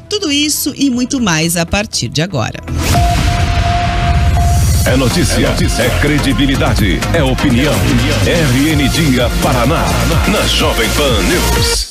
Tudo isso e muito mais a partir de agora. É notícia, é credibilidade, é opinião. RN Dia Paraná, na Jovem Pan News.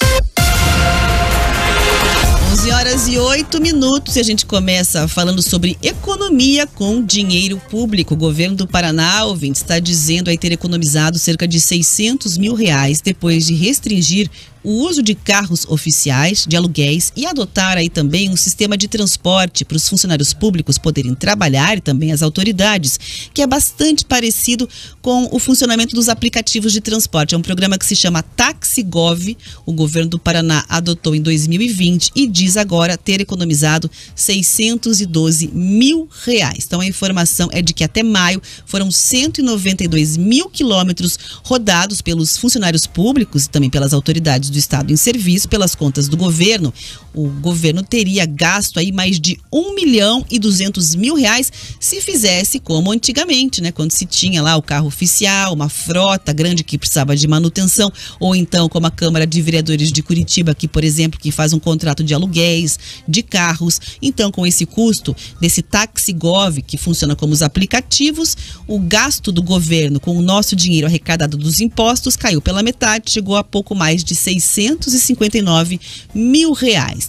11h08 e a gente começa falando sobre economia com dinheiro público. O governo do Paraná, ouvinte, está dizendo aí ter economizado cerca de R$600 mil depois de restringir o uso de carros oficiais, de aluguéis e adotar aí também um sistema de transporte para os funcionários públicos poderem trabalhar e também as autoridades, que é bastante parecido com o funcionamento dos aplicativos de transporte. É um programa que se chama TaxiGov. O governo do Paraná adotou em 2020 e diz agora ter economizado R$612 mil. Então a informação é de que até maio foram 192 mil quilômetros rodados pelos funcionários públicos e também pelas autoridades do Estado em serviço. Pelas contas do governo, o governo teria gasto aí mais de R$1.200.000 se fizesse como antigamente, né? Quando se tinha lá o carro oficial, uma frota grande que precisava de manutenção, ou então como a Câmara de Vereadores de Curitiba, aqui, por exemplo, que faz um contrato de aluguéis de carros. Então, com esse custo desse TaxiGov, que funciona como os aplicativos, o gasto do governo com o nosso dinheiro arrecadado dos impostos caiu pela metade, chegou a pouco mais de R$659 mil.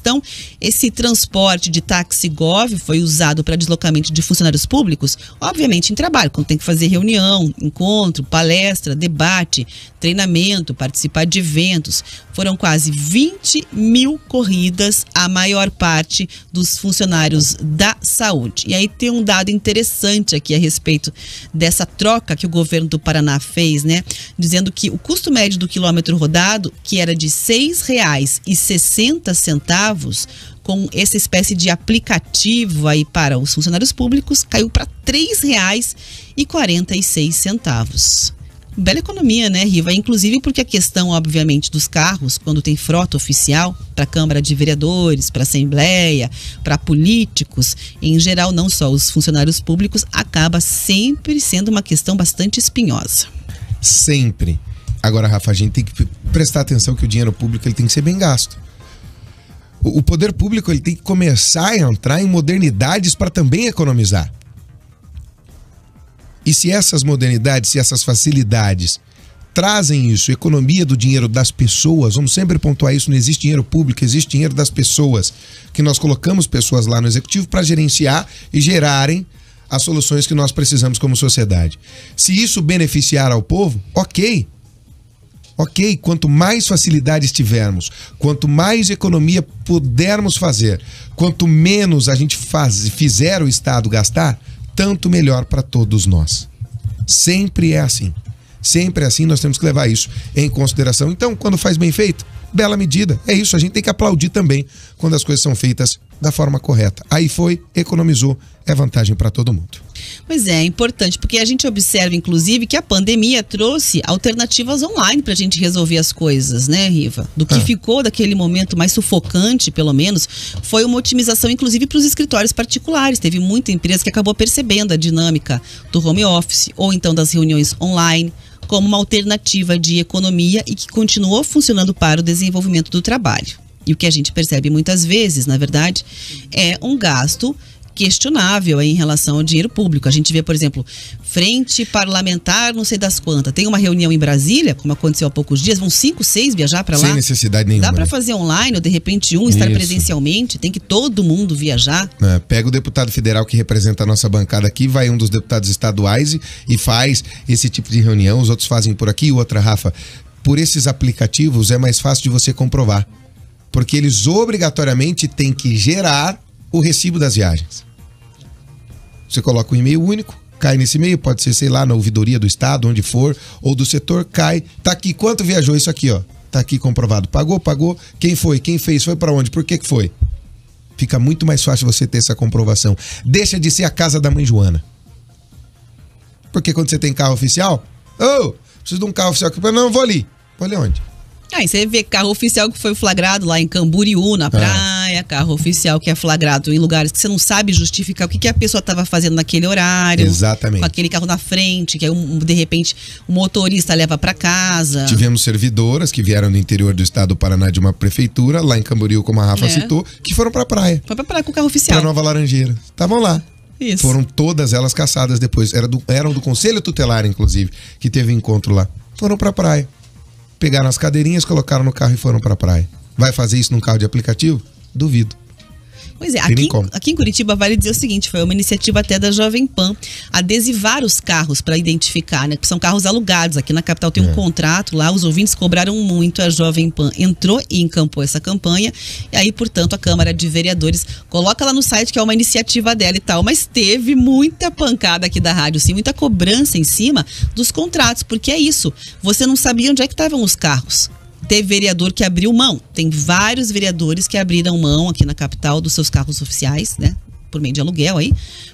Então, esse transporte de TaxiGov foi usado para deslocamento de funcionários públicos, obviamente em trabalho, quando tem que fazer reunião, encontro, palestra, debate, treinamento, participar de eventos. Foram quase 20 mil corridas, a maior parte dos funcionários da saúde. E aí tem um dado interessante aqui a respeito dessa troca que o governo do Paraná fez, né? Dizendo que o custo médio do quilômetro rodado, que era de R$6,60, com essa espécie de aplicativo aí para os funcionários públicos, caiu para R$3,46. Bela economia, né, Riva? Inclusive porque a questão, obviamente, dos carros, quando tem frota oficial, para a Câmara de Vereadores, para a Assembleia, para políticos, em geral, não só os funcionários públicos, acaba sempre sendo uma questão bastante espinhosa. Sempre. Agora, Rafa, a gente tem que prestar atenção que o dinheiro público ele tem que ser bem gasto. O poder público ele tem que começar a entrar em modernidades para também economizar. E se essas modernidades, se essas facilidades trazem isso, economia do dinheiro das pessoas, vamos sempre pontuar isso, não existe dinheiro público, existe dinheiro das pessoas, que nós colocamos pessoas lá no executivo para gerenciar e gerarem as soluções que nós precisamos como sociedade. Se isso beneficiar ao povo, ok, quanto mais facilidades tivermos, quanto mais economia pudermos fazer, quanto menos a gente fizer o Estado gastar, tanto melhor para todos nós. Sempre é assim. Sempre é assim, nós temos que levar isso em consideração. Então, quando faz bem feito, bela medida. É isso, a gente tem que aplaudir também quando as coisas são feitas da forma correta. Aí foi, economizou, é vantagem para todo mundo. Pois é importante, porque a gente observa, inclusive, que a pandemia trouxe alternativas online para a gente resolver as coisas, né, Riva? Do que ficou daquele momento mais sufocante, pelo menos, foi uma otimização, inclusive, para os escritórios particulares. Teve muita empresa que acabou percebendo a dinâmica do home office ou então das reuniões online como uma alternativa de economia e que continuou funcionando para o desenvolvimento do trabalho. E o que a gente percebe muitas vezes, na verdade, é um gasto questionável aí em relação ao dinheiro público. A gente vê, por exemplo, frente parlamentar, não sei das quantas. Tem uma reunião em Brasília, como aconteceu há poucos dias, vão 5, 6 viajar para lá. Sem necessidade nenhuma. Dá para fazer online ou de repente estar presencialmente? Tem que todo mundo viajar. Pega o deputado federal que representa a nossa bancada aqui, vai um dos deputados estaduais e faz esse tipo de reunião. Os outros fazem por aqui. Outra, Rafa, por esses aplicativos é mais fácil de você comprovar. Porque eles obrigatoriamente têm que gerar o recibo das viagens. Você coloca um e-mail único, cai nesse e-mail, pode ser, sei lá, na ouvidoria do estado, onde for, ou do setor, cai, tá aqui, quanto viajou isso aqui, ó, tá aqui comprovado, pagou, quem foi, quem fez, foi pra onde, por que que foi? Fica muito mais fácil você ter essa comprovação. Deixa de ser a casa da mãe Joana. Porque quando você tem carro oficial, preciso de um carro oficial, vou ali onde? Aí você vê carro oficial que foi flagrado lá em Camboriú, na praia, praia, carro oficial que é flagrado em lugares que você não sabe justificar o que a pessoa estava fazendo naquele horário. Exatamente. Com aquele carro na frente, que de repente o motorista leva para casa. Tivemos servidoras que vieram do interior do estado do Paraná de uma prefeitura, lá em Camboriú, como a Rafa citou, que foram pra praia. Foi pra praia com o carro oficial. Pra Nova Laranjeira. Estavam lá. Isso. Foram todas elas caçadas depois. Eram do Conselho Tutelar, inclusive, que teve encontro lá. Foram pra praia. Pegaram as cadeirinhas, colocaram no carro e foram pra praia. Vai fazer isso num carro de aplicativo? Duvido. Pois é, aqui em Curitiba vale dizer o seguinte, foi uma iniciativa até da Jovem Pan, adesivar os carros para identificar, né? Que são carros alugados. Aqui na capital tem um contrato lá, os ouvintes cobraram muito, a Jovem Pan entrou e encampou essa campanha, e aí, portanto, a Câmara de Vereadores coloca lá no site que é uma iniciativa dela e tal, mas teve muita pancada aqui da rádio, sim, muita cobrança em cima dos contratos, porque é isso, você não sabia onde é que estavam os carros. Teve vereador que abriu mão. Tem vários vereadores que abriram mão aqui na capital dos seus carros oficiais, né? Por meio de aluguel aí.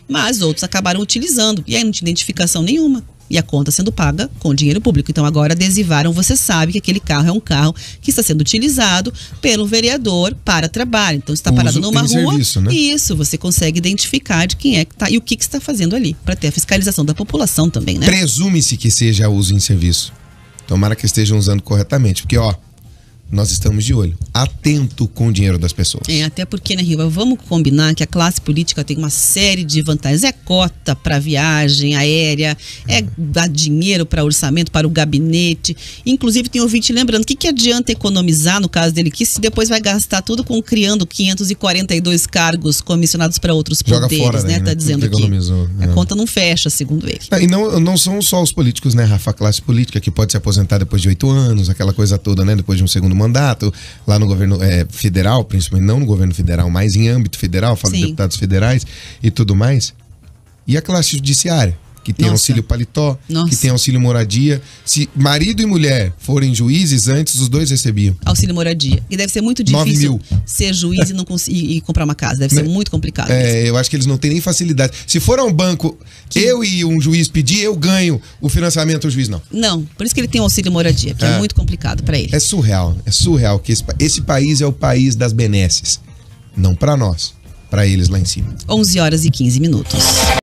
Mas outros acabaram utilizando. E aí não tinha identificação nenhuma. E a conta sendo paga com dinheiro público. Então agora adesivaram, você sabe que aquele carro é um carro que está sendo utilizado pelo vereador para trabalho. Então está parado numa rua. Serviço, né? Isso, você consegue identificar de quem é que está e o que está fazendo ali. Para ter a fiscalização da população também, né? Presume-se que seja uso em serviço. Tomara que estejam usando corretamente, porque, ó, nós estamos de olho, atento com o dinheiro das pessoas. Até porque, né, Riva, vamos combinar que a classe política tem uma série de vantagens. É cota para viagem aérea, é dar dinheiro para orçamento, para o gabinete. Inclusive, tem ouvinte lembrando, o que adianta economizar, no caso dele, que se depois vai gastar tudo com criando 542 cargos comissionados para outros Joga poderes, fora, né? Tá dizendo aqui. A conta não fecha, segundo ele. E não são só os políticos, né, Rafa? A classe política que pode se aposentar depois de 8 anos, aquela coisa toda, né? Depois de um segundo mandato, lá no governo federal, principalmente não no governo federal, mas em âmbito federal, falo de deputados federais e tudo mais. E a classe judiciária, que tem auxílio paletó, que tem auxílio moradia. Se marido e mulher forem juízes, antes os dois recebiam auxílio moradia. E deve ser muito difícil ser juiz e não conseguir comprar uma casa. Deve ser muito complicado. Eu acho que eles não têm nem facilidade. Se for a um banco, eu e um juiz pedir, eu ganho o financiamento, o juiz não. Não, por isso que ele tem auxílio moradia, que é muito complicado para ele. É surreal que esse país é o país das benesses. Não para nós, para eles lá em cima. 11h15.